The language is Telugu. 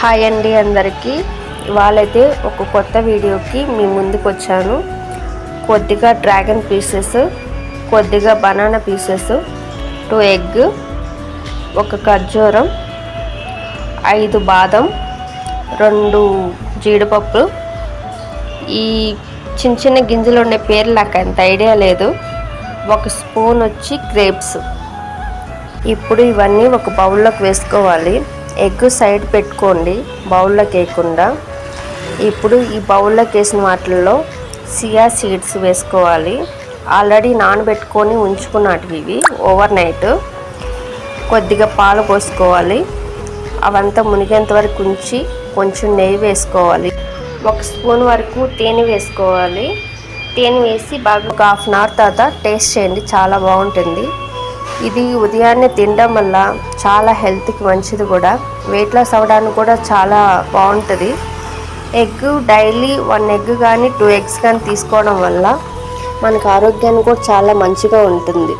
హాయ్ అండి అందరికీ. ఇవాళైతే ఒక కొత్త వీడియోకి మీ ముందుకు వచ్చాను. కొద్దిగా డ్రాగన్ పీసెస్, కొద్దిగా బనానా పీసెస్, 2 ఎగ్, ఒక ఖర్జూరం, 5 బాదం, 2 జీడిపప్పు. ఈ చిన్న చిన్న గింజలు ఉండే పేర్లు నాకు అంత ఐడియా లేదు. 1 స్పూన్ వచ్చి గ్రేప్స్. ఇప్పుడు ఇవన్నీ ఒక బౌల్లోకి వేసుకోవాలి. ఎగ్ సైడ్ పెట్టుకోండి, బౌల్లోకి వేయకుండా. ఇప్పుడు ఈ బౌల్లోకి వేసిన వాటిల్లో సియా సీడ్స్ వేసుకోవాలి. ఆల్రెడీ నానబెట్టుకొని ఉంచుకున్నట్టు ఇవి ఓవర్ నైట్. కొద్దిగా పాలు పోసుకోవాలి. అవంతా మునిగేంత వరకు ఉంచి కొంచెం నెయ్యి వేసుకోవాలి. 1 స్పూన్ వరకు తేనె వేసుకోవాలి. తేనె వేసి బాగా ఒక హాఫ్ అన్ అవర్ తర్వాత టేస్ట్ చేయండి, చాలా బాగుంటుంది. ఇది ఉదయాన్నే తినడం వల్ల చాలా హెల్త్కి మంచిది కూడా. వెయిట్ లాస్ అవ్వడానికి కూడా చాలా బాగుంటుంది. ఎగ్ డైలీ 1 ఎగ్ కానీ 2 ఎగ్స్ కానీ తీసుకోవడం వల్ల మనకు ఆరోగ్యానికి కూడా చాలా మంచిగా ఉంటుంది.